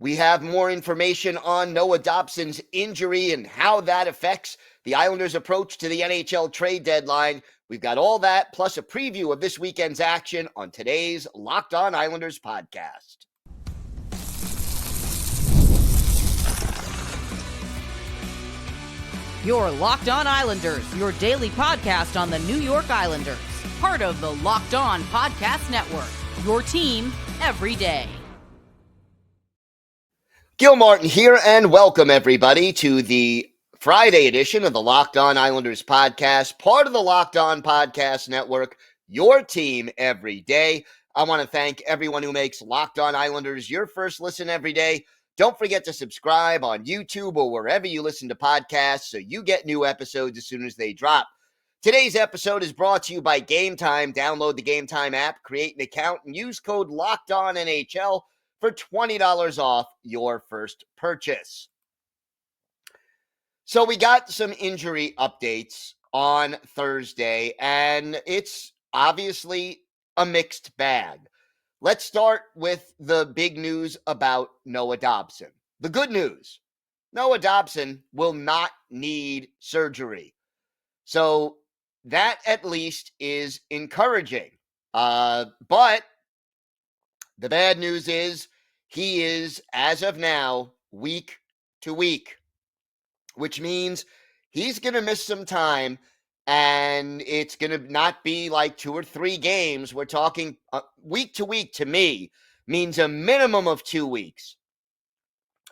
We have more information on Noah Dobson's injury and how that affects the Islanders' approach to the NHL trade deadline. We've got all that, plus a preview of this weekend's action on today's Locked On Islanders podcast. Your Locked On Islanders, your daily podcast on the New York Islanders. Part of the Locked On Podcast Network, your team every day. Gil Martin here, and welcome everybody to the Friday edition of the Locked On Islanders podcast, part of the Locked On Podcast Network, your team every day. I want to thank everyone who makes Locked On Islanders your first listen every day. Don't forget to subscribe on YouTube or wherever you listen to podcasts so you get new episodes as soon as they drop. Today's episode is brought to you by Game Time. Download the Game Time app, create an account, and use code LOCKEDONNHL for $20 off your first purchase. So we got some injury updates on Thursday, and it's obviously a mixed bag. Let's start with the big news about Noah Dobson. The good news, Noah Dobson will not need surgery. So that at least is encouraging. But the bad news is he is, as of now, week to week, which means he's going to miss some time, and it's going to not be like 2 or 3 games. We're talking week to week, to me, means a minimum of 2 weeks.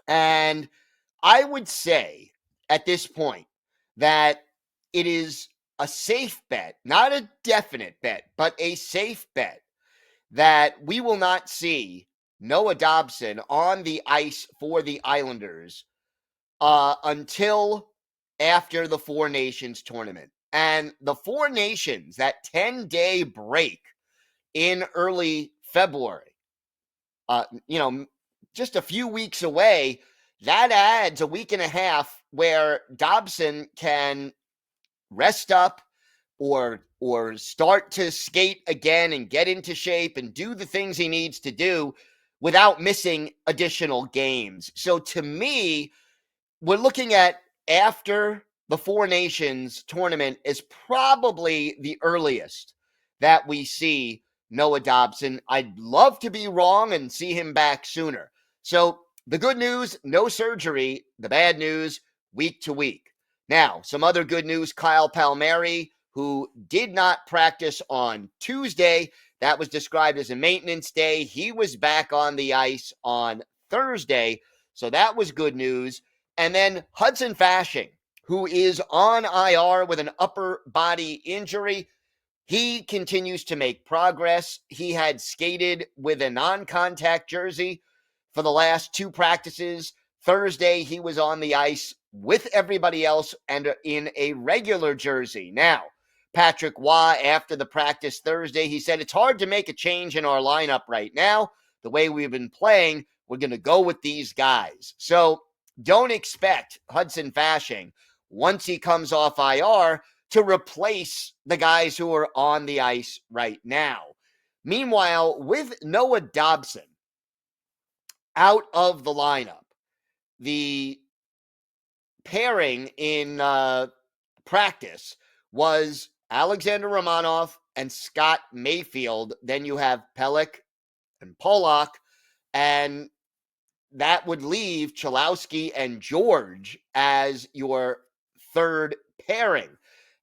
And I would say at this point that it is a safe bet, not a definite bet, but a safe bet that we will not see Noah Dobson on the ice for the Islanders until after the Four Nations tournament. And the Four Nations, that 10-day break in early February, just a few weeks away, that adds a week and a half where Dobson can rest up or start to skate again and get into shape and do the things he needs to do without missing additional games. So to me, we're looking at after the Four Nations tournament is probably the earliest that we see Noah Dobson. I'd love to be wrong and see him back sooner. So the good news, no surgery. The bad news, week to week. Now, some other good news, Kyle Palmieri, who did not practice on Tuesday. That was described as a maintenance day. He was back on the ice on Thursday, so that was good news. And then Hudson Fasching, who is on IR with an upper body injury. He continues to make progress. He had skated with a non-contact jersey for the last 2 practices. Thursday, he was on the ice with everybody else and in a regular jersey. Now, Patrick Waugh, after the practice Thursday, he said, it's hard to make a change in our lineup right now. The way we've been playing, we're going to go with these guys. So don't expect Hudson Fasching, once he comes off IR, to replace the guys who are on the ice right now. Meanwhile, with Noah Dobson out of the lineup, the pairing in practice was Alexander Romanov and Scott Mayfield. Then you have Pelech and Polak, and that would leave Chalowski and George as your third pairing.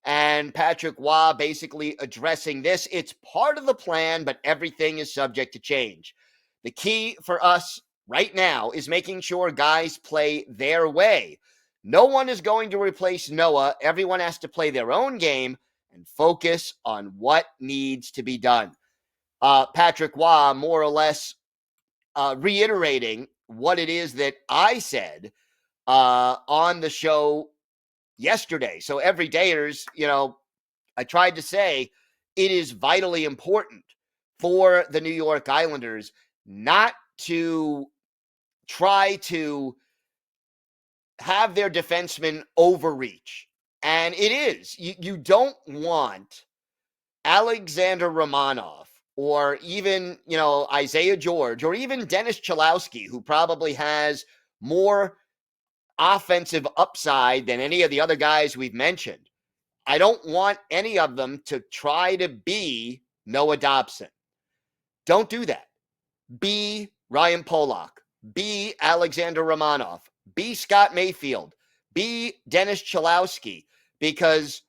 And Patrick Waugh basically addressing this. It's part of the plan, but everything is subject to change. The key for us right now is making sure guys play their way. No one is going to replace Noah. Everyone has to play their own game and focus on what needs to be done. Patrick Waugh more or less reiterating what it is that I said on the show yesterday. So everydayers, I tried to say it is vitally important for the New York Islanders not to try to have their defensemen overreach. And it is. You don't want Alexander Romanov or even, Isaiah George, or even Dennis Cholowski, who probably has more offensive upside than any of the other guys we've mentioned. I don't want any of them to try to be Noah Dobson. Don't do that. Be Ryan Pollock. Be Alexander Romanov. Be Scott Mayfield. Be Dennis Cholowski. Because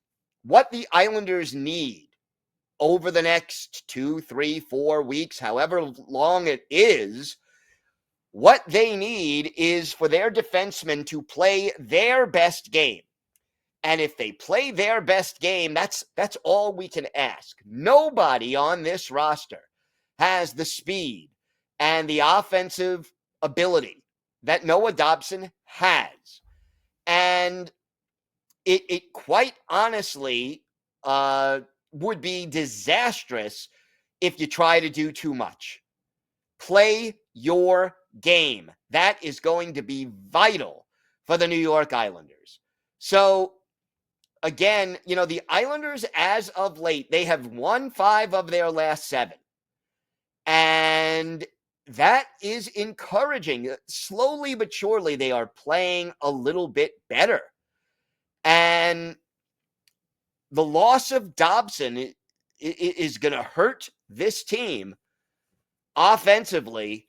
what the Islanders need over the next 2, 3, 4 weeks, however long it is, what they need is for their defensemen to play their best game. And if they play their best game, that's all we can ask. Nobody on this roster has the speed and the offensive ability that Noah Dobson has. And it quite honestly would be disastrous if you try to do too much. Play your game. That is going to be vital for the New York Islanders. So, again, the Islanders, as of late, they have won 5 of their last 7. And that is encouraging. Slowly but surely, they are playing a little bit better. And the loss of Dobson is going to hurt this team offensively,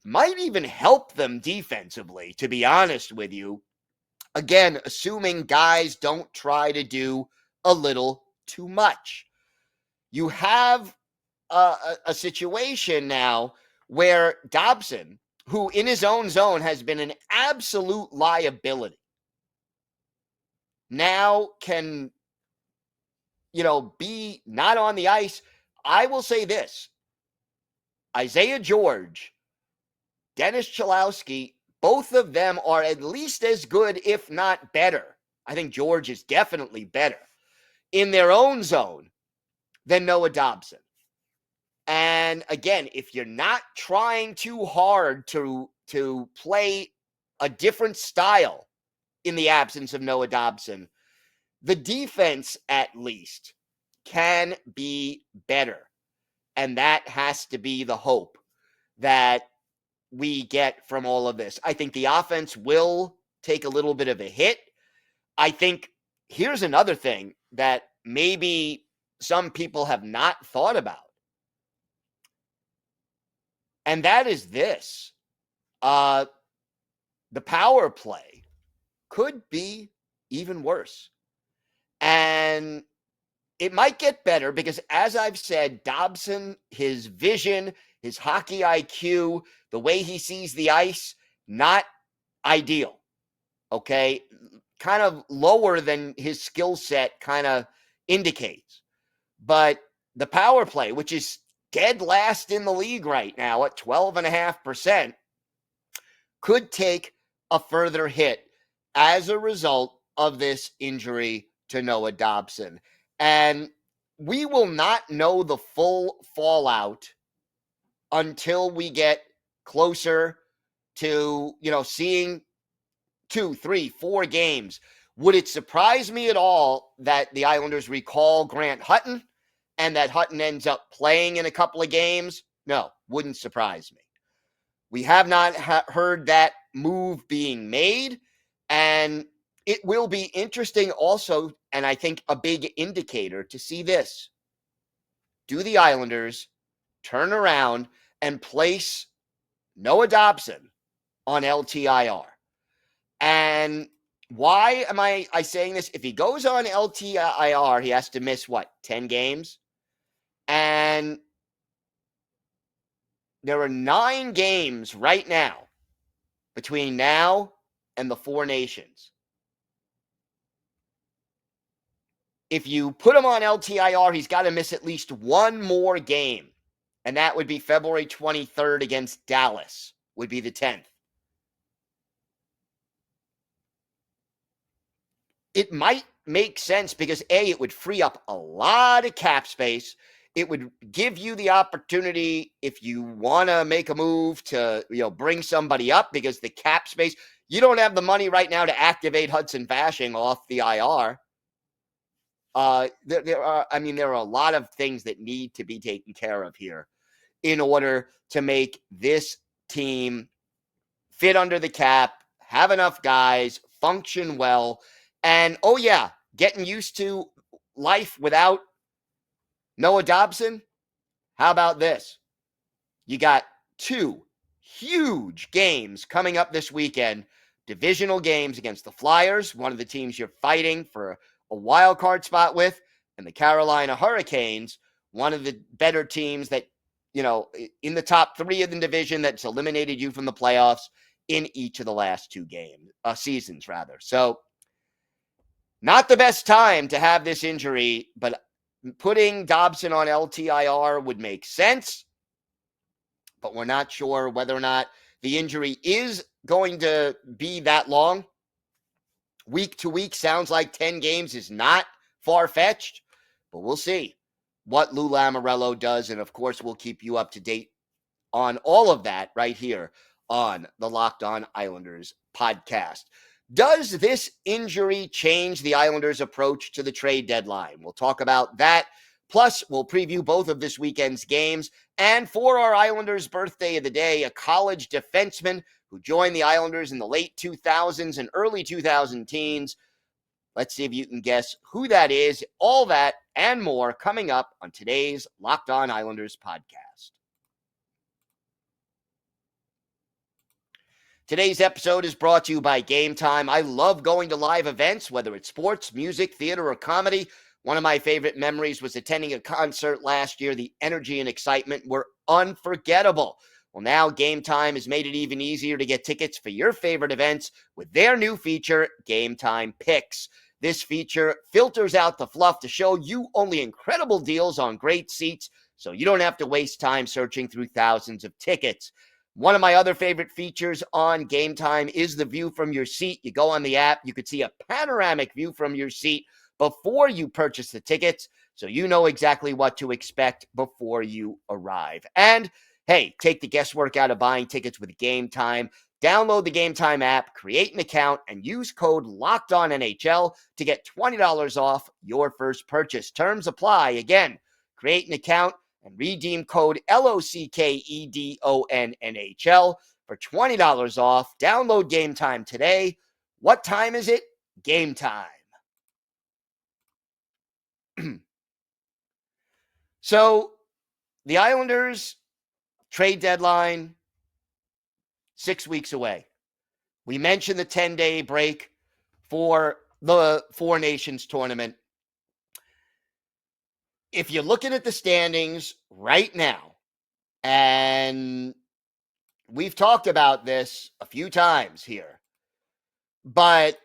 might even help them defensively, to be honest with you. Again, assuming guys don't try to do a little too much. You have a situation now where Dobson, who in his own zone has been an absolute liability, now can, be not on the ice. I will say this. Isaiah George, Dennis Cholowski, both of them are at least as good, if not better. I think George is definitely better in their own zone than Noah Dobson. And again, if you're not trying too hard to play a different style in the absence of Noah Dobson, the defense at least can be better. And that has to be the hope that we get from all of this. I think the offense will take a little bit of a hit. I think here's another thing that maybe some people have not thought about. And that is this. The power play could be even worse. And it might get better because, as I've said, Dobson, his vision, his hockey IQ, the way he sees the ice, not ideal. Okay? Kind of lower than his skill set kind of indicates. But the power play, which is dead last in the league right now at 12.5%, could take a further hit as a result of this injury to Noah Dobson. And we will not know the full fallout until we get closer to, seeing 2, 3, 4 games. Would it surprise me at all that the Islanders recall Grant Hutton and that Hutton ends up playing in a couple of games? No, wouldn't surprise me. We have not heard that move being made, and it will be interesting also, and I think a big indicator to see this. Do the Islanders turn around and place Noah Dobson on LTIR? And why am I saying this? If he goes on LTIR, he has to miss, 10 games? And there are 9 games right now between now and the 4 nations. If you put him on LTIR, he's got to miss at least 1 more game. And that would be February 23rd against Dallas, would be the 10th. It might make sense because, A, it would free up a lot of cap space. It would give you the opportunity, if you want to make a move, to bring somebody up, because the cap space, you don't have the money right now to activate Hudson Fasching off the IR. There are a lot of things that need to be taken care of here in order to make this team fit under the cap, have enough guys, function well, and getting used to life without Noah Dobson. How about this? You got 2 huge games coming up this weekend, divisional games against the Flyers, one of the teams you're fighting for a wild card spot with, and the Carolina Hurricanes, one of the better teams that, in the top 3 of the division that's eliminated you from the playoffs in each of the last 2 seasons rather. So not the best time to have this injury, but putting Dobson on LTIR would make sense. But we're not sure whether or not the injury is going to be that long. Week to week sounds like 10 games is not far-fetched, but we'll see what Lou Lamoriello does. And, of course, we'll keep you up to date on all of that right here on the Locked On Islanders podcast. Does this injury change the Islanders' approach to the trade deadline? We'll talk about that. Plus, we'll preview both of this weekend's games. And for our Islanders' birthday of the day, a college defenseman who joined the Islanders in the late 2000s and early 2000 teens. Let's see if you can guess who that is. All that and more coming up on today's Locked On Islanders podcast. Today's episode is brought to you by Game Time. I love going to live events, whether it's sports, music, theater, or comedy. One of my favorite memories was attending a concert last year. The energy and excitement were unforgettable. Well, now Game Time has made it even easier to get tickets for your favorite events with their new feature, Game Time Picks. This feature filters out the fluff to show you only incredible deals on great seats, so you don't have to waste time searching through thousands of tickets. One of my other favorite features on Game Time is the view from your seat. You go on the app, you could see a panoramic view from your seat before you purchase the tickets, so you know exactly what to expect before you arrive. And hey, take the guesswork out of buying tickets with Game Time. Download the Game Time app, create an account, and use code LOCKEDONNHL to get $20 off your first purchase. Terms apply. Again, create an account and redeem code LOCKEDONNHL for $20 off. Download Game Time today. What time is it? Game time. So, the Islanders trade deadline, 6 weeks away. We mentioned the 10-day break for the Four Nations tournament. If you're looking at the standings right now, and we've talked about this a few times here, but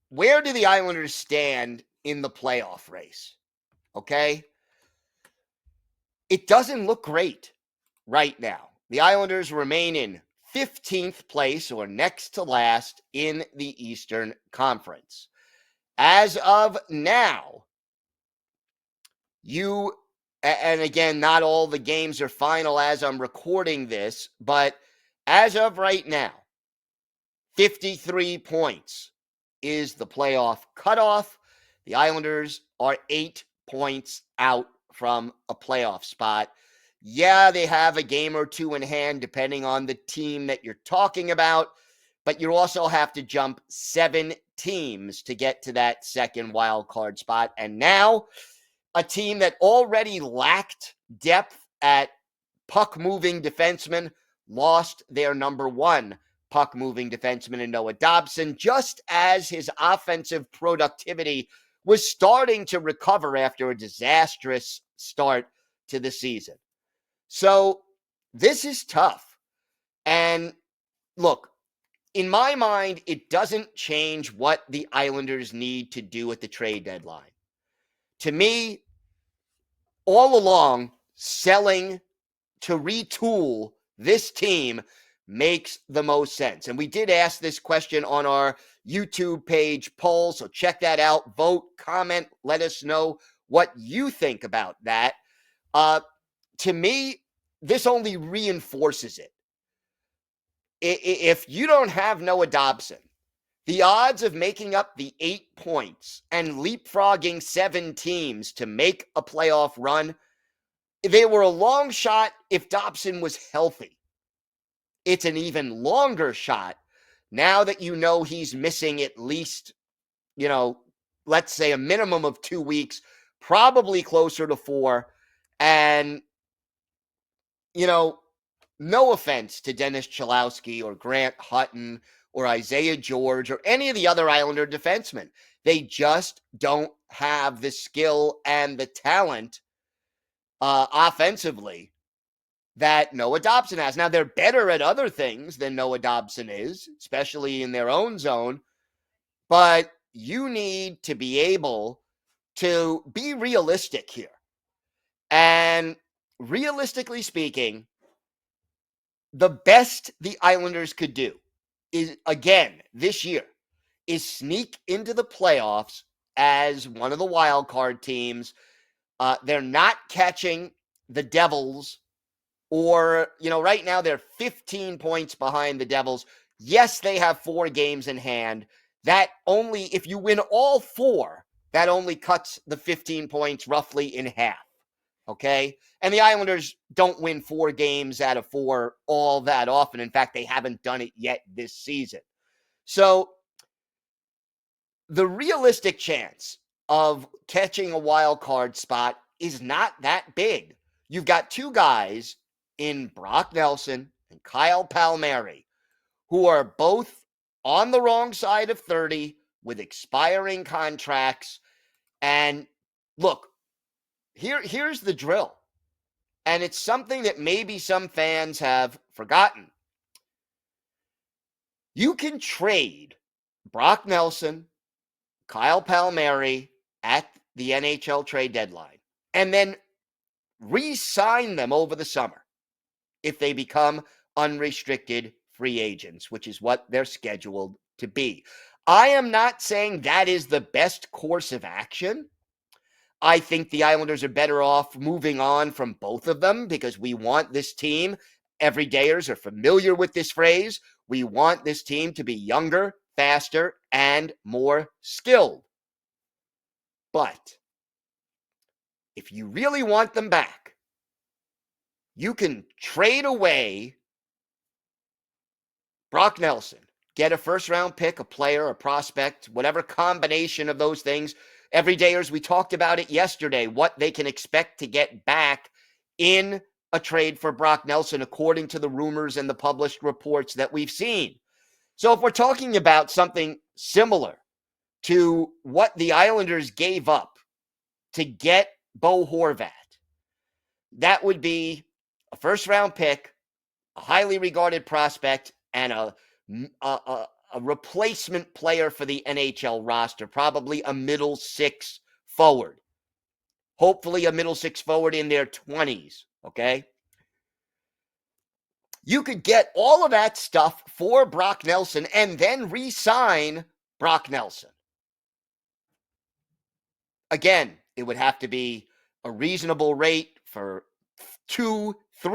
where do the Islanders stand in the playoff race? Okay? It doesn't look great right now. The Islanders remain in 15th place or next to last in the Eastern Conference. As of now, and again, not all the games are final as I'm recording this, but as of right now, 53 points is the playoff cutoff. The Islanders are 8 points out from a playoff spot. Yeah, they have a game or two in hand, depending on the team that you're talking about, but you also have to jump 7 teams to get to that second wild card spot. And now, a team that already lacked depth at puck-moving defenseman lost their number one puck-moving defenseman in Noah Dobson, just as his offensive productivity was starting to recover after a disastrous start to the season. So this is tough. And look, in my mind, it doesn't change what the Islanders need to do at the trade deadline. To me, all along, selling to retool this team makes the most sense. And we did ask this question on our YouTube page poll, so check that out. Vote, comment, let us know what you think about that. To me, this only reinforces it. If you don't have Noah Dobson, The odds of making up the 8 points and leapfrogging 7 teams to make a playoff run, they were a long shot if Dobson was healthy. It's an even longer shot now that you know he's missing at least, let's say a minimum of 2 weeks, probably closer to 4. And, no offense to Dennis Cholowski or Grant Hutton or Isaiah George or any of the other Islander defensemen. They just don't have the skill and the talent offensively that Noah Dobson has. Now, they're better at other things than Noah Dobson is, especially in their own zone, but you need to be able to be realistic here. And realistically speaking, the best the Islanders could do is, again, this year, is sneak into the playoffs as one of the wild card teams. They're not catching the Devils, or, right now they're 15 points behind the Devils. Yes, they have 4 games in hand. That only, if you win all 4, that only cuts the 15 points roughly in half. Okay? And the Islanders don't win 4 games out of 4 all that often. In fact, they haven't done it yet this season. So the realistic chance of catching a wild card spot is not that big. You've got 2 guys in Brock Nelson and Kyle Palmieri who are both on the wrong side of 30 with expiring contracts. And look, here's the drill. And it's something that maybe some fans have forgotten. You can trade Brock Nelson, Kyle Palmieri at the NHL Trade Deadline and then re-sign them over the summer if they become unrestricted free agents, which is what they're scheduled to be. I am not saying that is the best course of action. I think the Islanders are better off moving on from both of them because we want this team, everydayers are familiar with this phrase, we want this team to be younger, faster, and more skilled. But if you really want them back, you can trade away Brock Nelson, get a first-round pick, a player, a prospect, whatever combination of those things. Everydayers, we talked about it yesterday, what they can expect to get back in a trade for Brock Nelson, according to the rumors and the published reports that we've seen. So if we're talking about something similar to what the Islanders gave up to get Bo Horvat, that would be a first-round pick, a highly regarded prospect, and a replacement player for the NHL roster, probably a middle 6 forward. Hopefully a middle 6 forward in their 20s, okay? You could get all of that stuff for Brock Nelson and then re-sign Brock Nelson. Again, it would have to be a reasonable rate for 2-3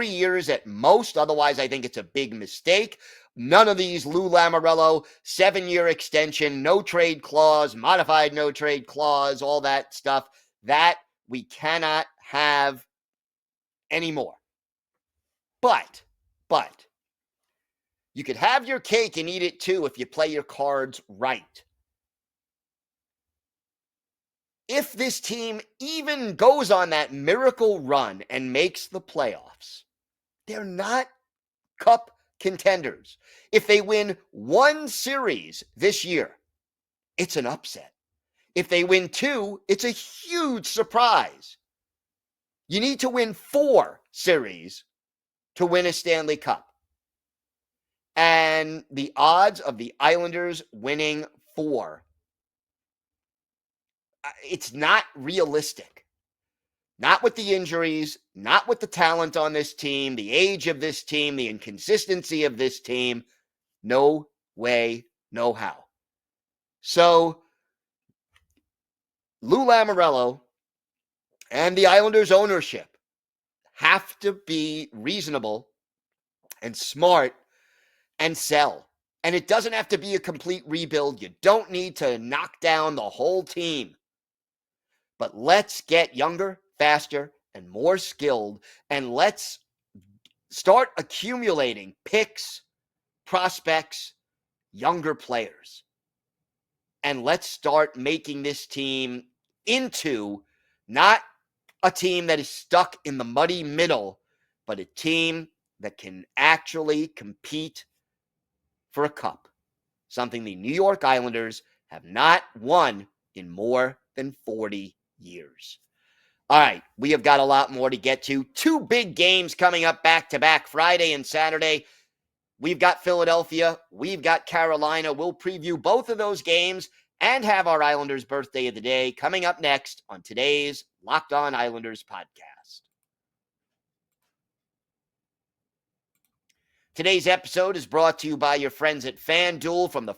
years at most. Otherwise, I think it's a big mistake. None of these Lou Lamoriello 7-year extension, no trade clause, modified no trade clause, all that stuff, that we cannot have anymore. But you could have your cake and eat it too if you play your cards right. If this team even goes on that miracle run and makes the playoffs, they're not cup contenders. If they win 1 series this year, it's an upset. If they win 2, it's a huge surprise. You need to win 4 series to win a Stanley Cup. And the odds of the Islanders winning 4, it's not realistic. Not with the injuries, not with the talent on this team, the age of this team, the inconsistency of this team. No way, no how. So, Lou Lamoriello and the Islanders ownership have to be reasonable and smart and sell. And it doesn't have to be a complete rebuild. You don't need to knock down the whole team. But let's get younger, faster, and more skilled, and let's start accumulating picks, prospects, younger players. And let's start making this team into not a team that is stuck in the muddy middle, but a team that can actually compete for a cup, something the New York Islanders have not won in more than 40 years. All right, we have got a lot more to get to. Two big games coming up back-to-back, Friday and Saturday. We've got Philadelphia. We've got Carolina. We'll preview both of those games and have our Islanders birthday of the day coming up next on today's Locked On Islanders podcast. Today's episode is brought to you by your friends at FanDuel. From the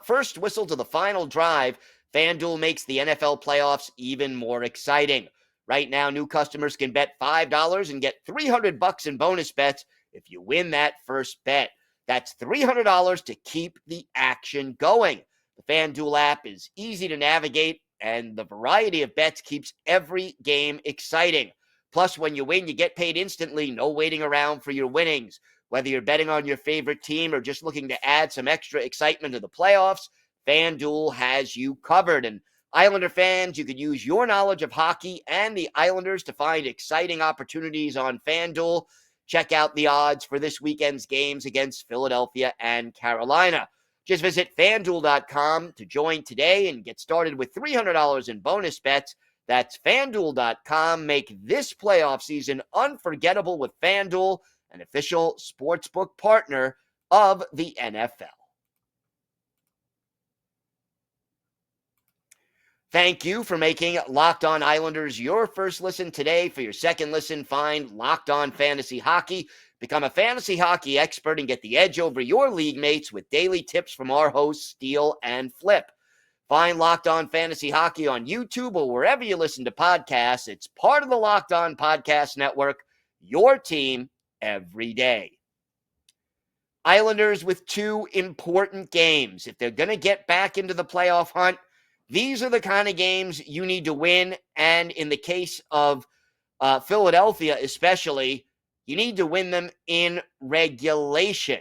first whistle to the final drive, FanDuel makes the NFL playoffs even more exciting. Right now, new customers can bet $5 and get $300 in bonus bets if you win that first bet. That's $300 to keep the action going. The FanDuel app is easy to navigate, and the variety of bets keeps every game exciting. Plus, when you win, you get paid instantly, no waiting around for your winnings. Whether you're betting on your favorite team or just looking to add some extra excitement to the playoffs, FanDuel has you covered. And Islander fans, you could use your knowledge of hockey and the Islanders to find exciting opportunities on FanDuel. Check out the odds for this weekend's games against Philadelphia and Carolina. Just visit FanDuel.com to join today and get started with $300 in bonus bets. That's FanDuel.com. Make this playoff season unforgettable with FanDuel, an official sportsbook partner of the NFL. Thank you for making Locked On Islanders your first listen today. For your second listen, find Locked On Fantasy Hockey. Become a fantasy hockey expert and get the edge over your league mates with daily tips from our hosts, Steele and Flip. Find Locked On Fantasy Hockey on YouTube or wherever you listen to podcasts. It's part of the Locked On Podcast Network, your team every day. Islanders with two important games. If they're going to get back into the playoff hunt, these are the kind of games you need to win. And in the case of Philadelphia especially, you need to win them in regulation.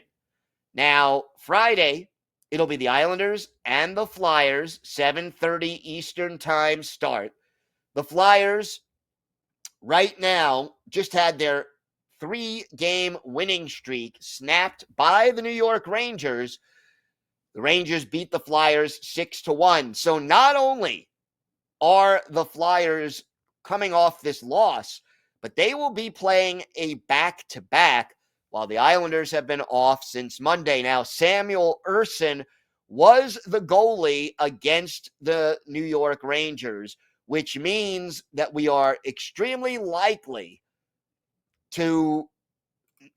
Now, Friday, it'll be the Islanders and the Flyers, 7:30 Eastern time start. The Flyers right now just had their 3-game winning streak snapped by the New York Rangers. The Rangers beat the Flyers 6-1. So not only are the Flyers coming off this loss, but they will be playing a back-to-back while the Islanders have been off since Monday. Now, Samuel Ersson was the goalie against the New York Rangers, which means that we are extremely likely to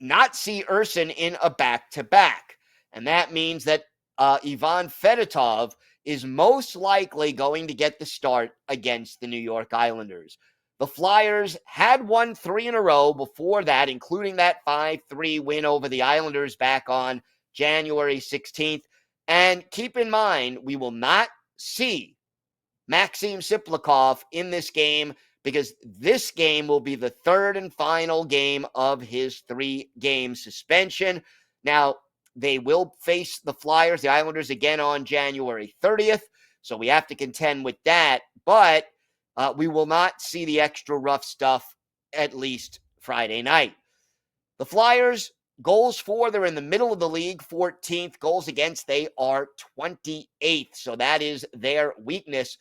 not see Ersson in a back-to-back. And that means that Ivan Fedotov is most likely going to get the start against the New York Islanders. The Flyers had won 3 in a row before that, including that 5-3 win over the Islanders back on January 16th. And keep in mind, we will not see Maxim Siplikov in this game because this game will be the third and final game of his 3-game suspension. Now, they will face the Flyers, the Islanders, again on January 30th. So we have to contend with that. But we will not see the extra rough stuff at least Friday night. The Flyers, goals for, they're in the middle of the league, 14th. Goals against, they are 28th. So that is their weakness.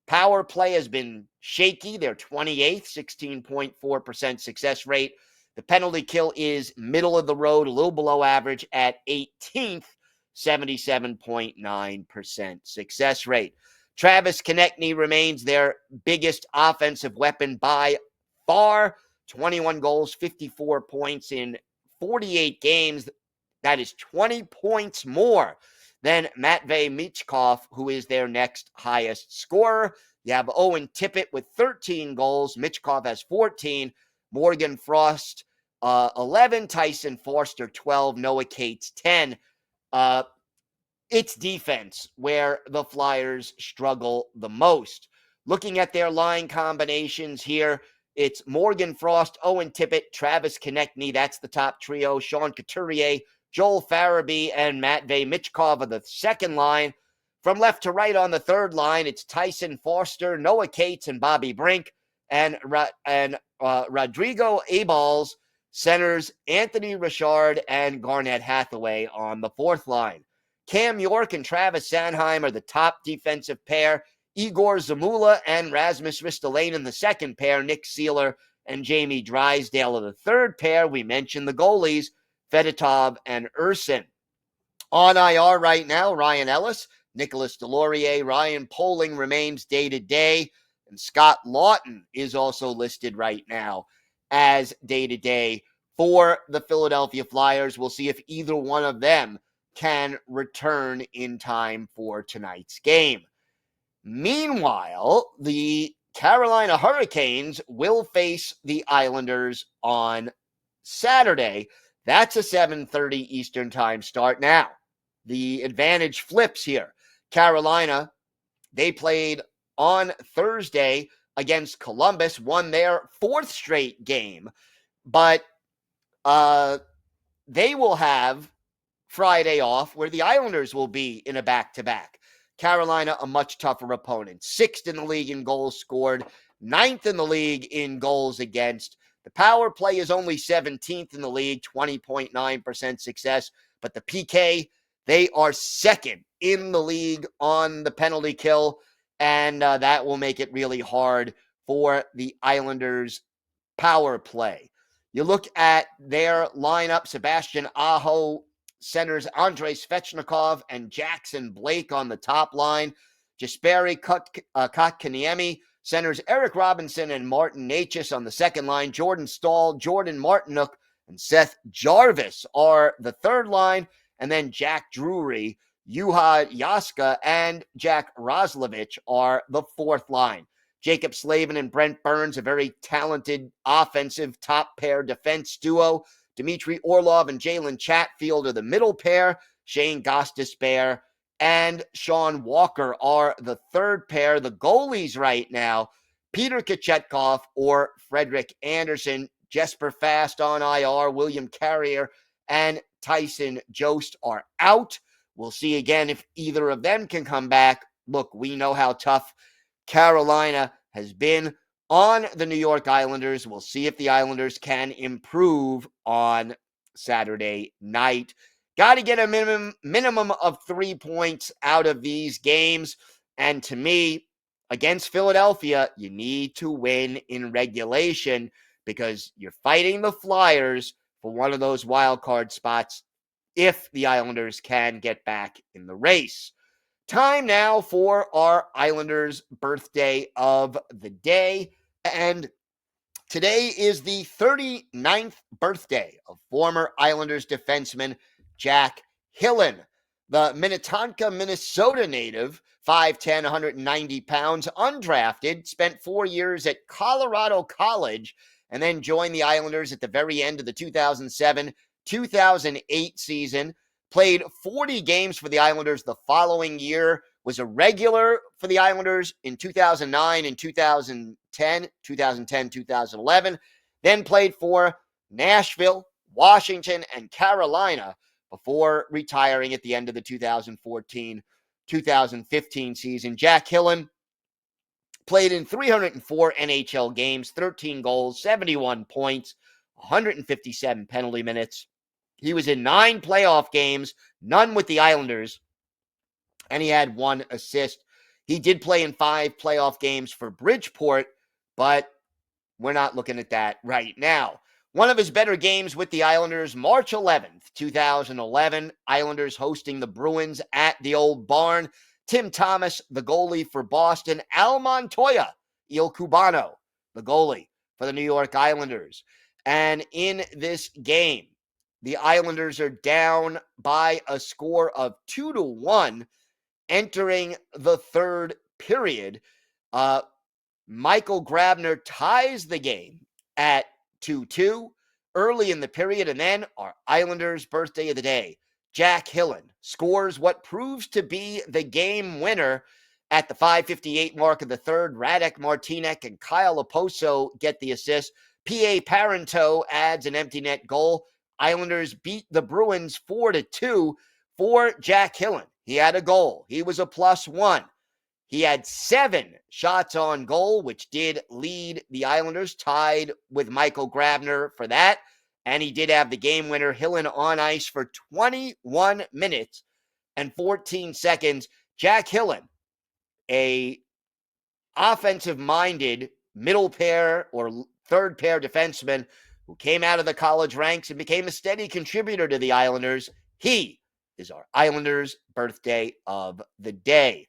Power play has been shaky. They're 28th, 16.4% success rate. The penalty kill is middle of the road, a little below average at 18th, 77.9% success rate. Travis Konechny remains their biggest offensive weapon by far. 21 goals, 54 points in 48 games. That is 20 points more than Matvei Michkov, who is their next highest scorer. You have Owen Tippett with 13 goals. Michkov has 14. Morgan Frost, 11. Tyson Foerster, 12. Noah Cates, 10. It's defense where the Flyers struggle the most. Looking at their line combinations here, it's Morgan Frost, Owen Tippett, Travis Konechny. That's the top trio. Sean Couturier, Joel Farabee, and Matvei Michkov of the second line. From left to right on the third line, it's Tyson Foster, Noah Cates, and Bobby Brink. And Rodrigo Abals centers Anthony Richard and Garnett Hathaway on the fourth line. Cam York and Travis Sanheim are the top defensive pair. Igor Zamula and Rasmus Ristolainen in the second pair. Nick Seeler and Jamie Drysdale are the third pair. We mentioned the goalies, Fedotov and Urson. On IR right now, Ryan Ellis, Nicholas Deslauriers, Ryan Poling remains day-to-day, and Scott Lawton is also listed right now as day-to-day for the Philadelphia Flyers. We'll see if either one of them can return in time for tonight's game. Meanwhile, the Carolina Hurricanes will face the Islanders on Saturday. That's a 7:30 Eastern time start. Now, the advantage flips here. Carolina, they played on Thursday against Columbus, won their fourth straight game, but they will have Friday off, where the Islanders will be in a back-to-back. Carolina, a much tougher opponent. Sixth in the league in goals scored, ninth in the league in goals against. The power play is only 17th in the league, 20.9% success. But the PK, they are second in the league on the penalty kill. And that will make it really hard for the Islanders' power play. You look at their lineup, Sebastian Aho centers Andrei Svechnikov and Jackson Blake on the top line. Jesperi Kotkaniemi centers Eric Robinson and Martin Necas on the second line. Jordan Staal, Jordan Martinook, and Seth Jarvis are the third line. And then Jack Drury, Juha Jaska, and Jack Roslovich are the fourth line. Jacob Slavin and Brent Burns, a very talented offensive top pair defense duo. Dmitry Orlov and Jalen Chatfield are the middle pair. Shane Gostisbehere and Sean Walker are the third pair. The goalies right now, Peter Kochetkov or Frederick Anderson. Jesper Fast on IR. William Carrier and Tyson Jost are out. We'll see again if either of them can come back. Look, we know how tough Carolina has been on the New York Islanders. We'll see if the Islanders can improve on Saturday night. Got to get a minimum of 3 points out of these games. And to me, against Philadelphia, you need to win in regulation because you're fighting the Flyers for one of those wild card spots if the Islanders can get back in the race. Time now for our Islanders birthday of the day. And today is the 39th birthday of former Islanders defenseman Jack Hillen. The Minnetonka, Minnesota native, 5'10", 190 pounds, undrafted, spent 4 years at Colorado College, and then joined the Islanders at the very end of the 2007-2008 season. Played 40 games for the Islanders the following year, was a regular for the Islanders in 2009 and 2010, 2011, then played for Nashville, Washington, and Carolina before retiring at the end of the 2014-2015 season. Jack Hillen played in 304 NHL games, 13 goals, 71 points, 157 penalty minutes. He was in 9 playoff games, none with the Islanders, and he had 1 assist. He did play in 5 playoff games for Bridgeport, but we're not looking at that right now. One of his better games with the Islanders, March 11th, 2011, Islanders hosting the Bruins at the Old Barn. Tim Thomas, the goalie for Boston. Al Montoya, Il Cubano, the goalie for the New York Islanders. And in this game, the Islanders are down by a score of 2-1 entering the third period. Michael Grabner ties the game at 2-2 early in the period. And then our Islanders' birthday of the day, Jack Hillen scores what proves to be the game winner at the 5:58 mark of the third. Radek Martinek and Kyle Oposo get the assist. P.A. Parenteau adds an empty net goal. Islanders beat the Bruins 4-2 for Jack Hillen. He had a goal. He was a +1. He had 7 shots on goal, which did lead the Islanders, tied with Michael Grabner for that. And he did have the game winner, Hillen, on ice for 21 minutes and 14 seconds. Jack Hillen, a offensive-minded middle pair or third pair defenseman who came out of the college ranks and became a steady contributor to the Islanders. He is our Islanders birthday of the day.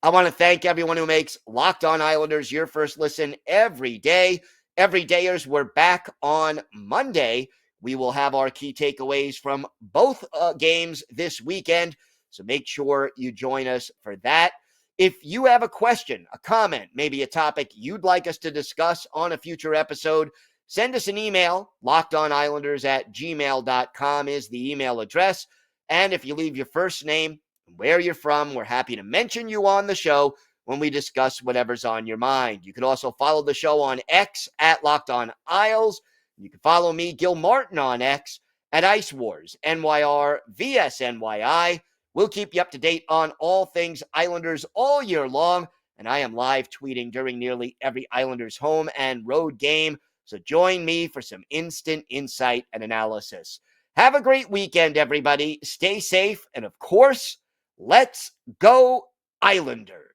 I want to thank everyone who makes Locked On Islanders your first listen every day. Everydayers, we're back on Monday. We will have our key takeaways from both games this weekend, so make sure you join us for that. If you have a question, a comment, maybe a topic you'd like us to discuss on a future episode, send us an email. LockedOnIslanders@gmail.com is the email address. And if you leave your first name, where you're from, we're happy to mention you on the show when we discuss whatever's on your mind. You can also follow the show on X @LockedOnIsles. You can follow me, Gil Martin, on X @Ice Wars, NYR VSNYI. We'll keep you up to date on all things Islanders all year long, and I am live tweeting during nearly every Islanders home and road game, so join me for some instant insight and analysis. Have a great weekend, everybody. Stay safe, and of course, let's go Islanders.